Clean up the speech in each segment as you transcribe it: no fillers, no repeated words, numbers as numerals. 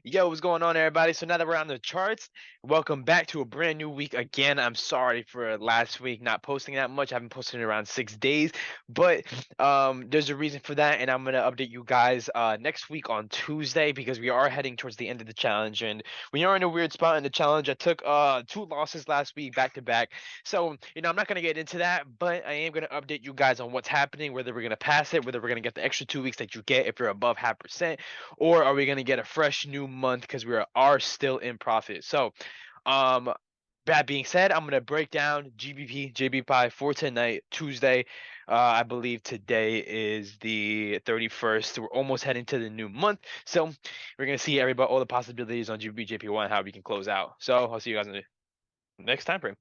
Yo, what's going on, everybody? So now that we're on the charts, welcome back to a brand new week. Again, I'm sorry for last week not posting that much. I've been posting around 6 days, but there's a reason for that, and I'm gonna update you guys next week on Tuesday because we are heading towards the end of the challenge, and we are in a weird spot in the challenge. I took two losses last week back to back, so I'm not gonna get into that, but I am gonna update you guys on what's happening, whether we're gonna pass it, whether we're gonna get the extra 2 weeks that you get if you're above 0.5%, or are we going to get a fresh new month because we are still in profit? So, um, that being said, I'm going to break down GBP, JBPY for tonight, Tuesday. I believe today is the 31st. We're almost heading to the new month. So, we're going to see everybody, all the possibilities on GBPJPY and how we can close out. So, I'll see you guys in the next time frame.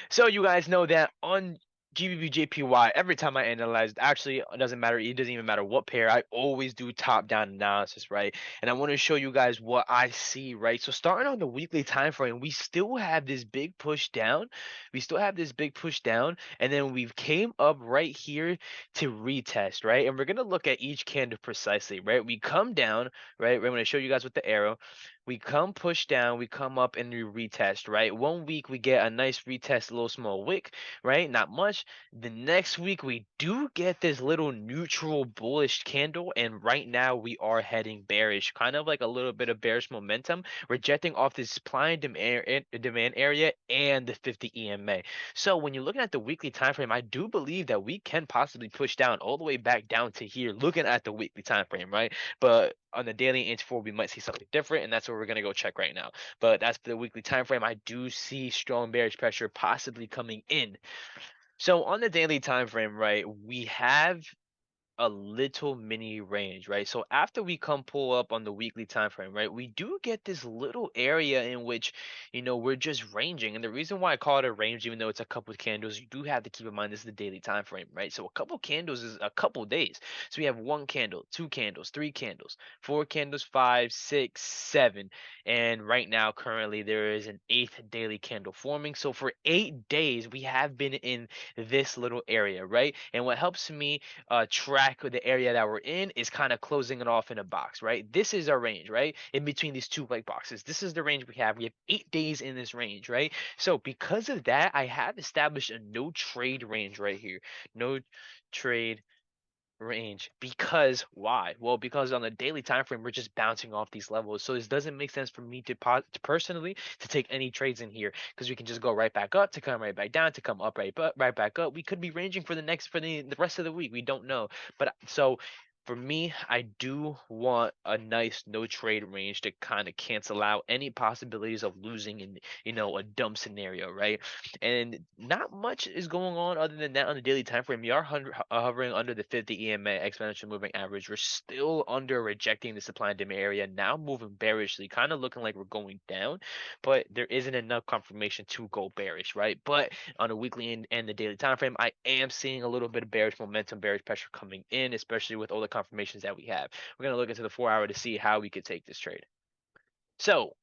So you guys know that on GBPJPY, every time I analyze, actually it doesn't matter. It doesn't even matter what pair. I always do top-down analysis, right? And I want to show you guys what I see, right? So starting on the weekly time frame, we still have this big push down. We still have this big push down, and then we've came up right here to retest, right? And we're gonna look at each candle precisely, right? We come down, right? I'm gonna show you guys with the arrow. We come push down, we come up and we retest, right? One week we get a nice retest, a little small wick, right? Not much. The next week we do get this little neutral bullish candle, and right now we are heading bearish, kind of like a little bit of bearish momentum, rejecting off this supply and demand area and the 50 EMA. So when you're looking at the weekly time frame, I do believe that we can possibly push down all the way back down to here, looking at the weekly time frame, right? But on the daily inch 4 we might see something different, and that's what we're going to go check right now. But that's the weekly time frame. I do see strong bearish pressure possibly coming in. So on the daily time frame, right, we have a little mini range, right? So after we come pull up on the weekly time frame, right, we do get this little area in which, we're just ranging. And the reason why I call it a range, even though it's a couple of candles, you do have to keep in mind this is the daily time frame, right? So a couple candles is a couple days. So we have one candle, two candles, three candles, four candles, five, six, seven. And right now, currently, there is an eighth daily candle forming. So for 8 days, we have been in this little area, right? And what helps me track the area that we're in is kind of closing it off in a box, right? This is our range, right? In between these two white boxes. This is the range we have. We have 8 days in this range, right? So because of that, I have established a no trade range right here. No trade range. Because why? Well, because on the daily time frame we're just bouncing off these levels, so this doesn't make sense for me to personally to take any trades in here, because we can just go right back up to come right back down to come up right back up. We could be ranging for the rest of the week. We don't know. But so for me, I do want a nice no trade range to kind of cancel out any possibilities of losing in a dumb scenario, right? And not much is going on other than that on the daily time frame. We are hovering under the 50 EMA exponential moving average. We're still under rejecting the supply and demand area, now moving bearishly, kind of looking like we're going down, but there isn't enough confirmation to go bearish, right? But on a weekly and the daily time frame, I am seeing a little bit of bearish momentum, bearish pressure coming in, especially with all the confirmations that we have. We're going to look into the 4 hour to see how we could take this trade. So,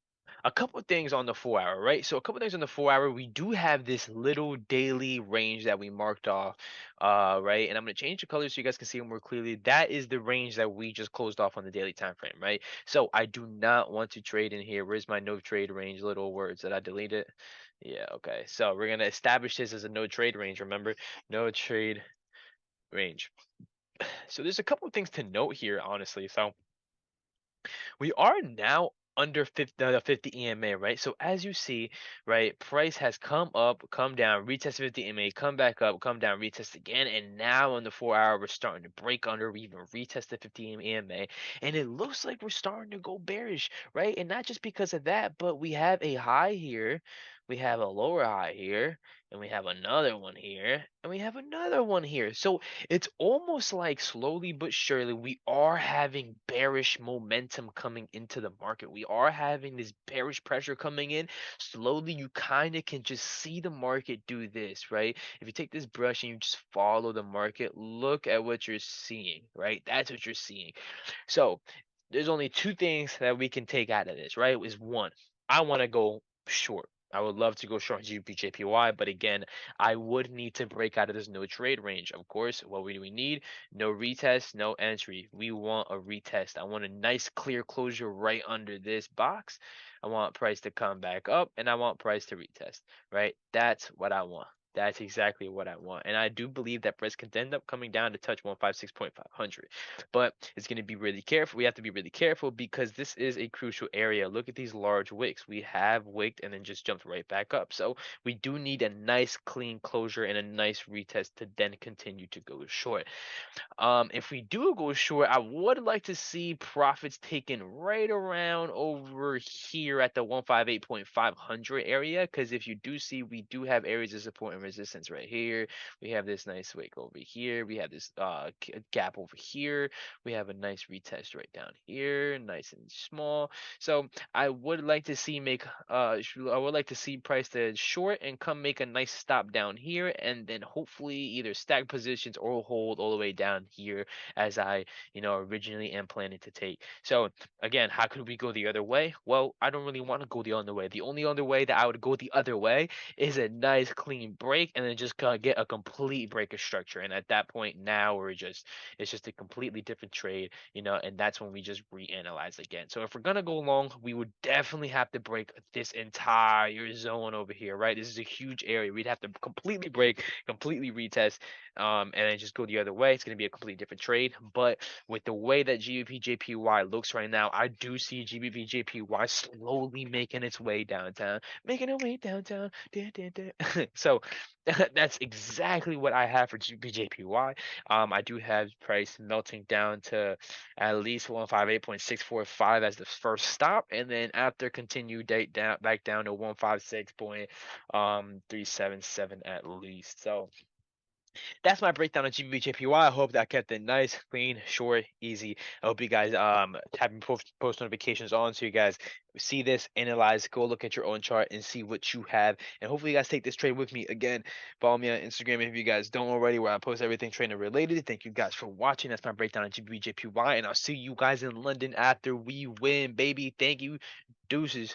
a couple of things on the 4 hour, right? So, a couple of things on the 4 hour, we do have this little daily range that we marked off, right? And I'm going to change the color so you guys can see it more clearly. That is the range that we just closed off on the daily time frame, right? So, I do not want to trade in here. Where's my no trade range little words? Did I delete it? Yeah, okay. So, we're going to establish this as a no trade range. Remember, no trade range. So, there's a couple of things to note here, honestly. So, we are now under 50 EMA, right? So as you see, right, price has come up, come down, retest 50 EMA, come back up, come down, retest again, and now on the 4 hour, we're starting to break under. We even retested 50 EMA, and it looks like we're starting to go bearish, right? And not just because of that, but we have a high here, we have a lower high here, and we have another one here, and we have another one here. So it's almost like slowly but surely we are having bearish momentum coming into the market. We are having this bearish pressure coming in. Slowly, you kind of can just see the market do this, right? If you take this brush and you just follow the market, look at what you're seeing, right? That's what you're seeing. So there's only two things that we can take out of this, right? Is one, I want to go short. I would love to go short GBPJPY, but again, I would need to break out of this no trade range. Of course, what we need? No retest, no entry. We want a retest. I want a nice clear closure right under this box. I want price to come back up, and I want price to retest, right? That's what I want. That's exactly what I want. And I do believe that price can end up coming down to touch 156.500. But it's going to be really careful. We have to be really careful because this is a crucial area. Look at these large wicks. We have wicked and then just jumped right back up. So we do need a nice clean closure and a nice retest to then continue to go short. If we do go short, I would like to see profits taken right around over here at the 158.500 area. Because if you do see, we do have areas of support and resistance right here. We have this nice wick over here. We have this gap over here. We have a nice retest right down here, nice and small. So I would like to see I would like to see price to short and come make a nice stop down here, and then hopefully either stack positions or hold all the way down here as I originally am planning to take. So again, how could we go the other way? Well, I don't really want to go the other way. The only other way that I would go the other way is a nice clean break and then just get a complete break of structure. And at that point now it's just a completely different trade, and that's when we just reanalyze again. So if we're gonna go long, we would definitely have to break this entire zone over here, right? This is a huge area. We'd have to completely break, completely retest, and then just go the other way. It's gonna be a completely different trade. But with the way that GBPJPY looks right now, I do see GBPJPY slowly making its way downtown, making its way downtown. So that's exactly what I have for GBPJPY. I do have price melting down to at least 158.645 as the first stop, and then after continue date down back down to 156.377 at least. So that's my breakdown of GBPJPY. I hope that kept it nice, clean, short, easy. I hope you guys have your post notifications on so you guys see this, analyze, go look at your own chart and see what you have. And hopefully you guys take this trade with me. Again, follow me on Instagram if you guys don't already, where I post everything trader related. Thank you guys for watching. That's my breakdown of GBPJPY, and I'll see you guys in London after we win, baby. Thank you. Deuces.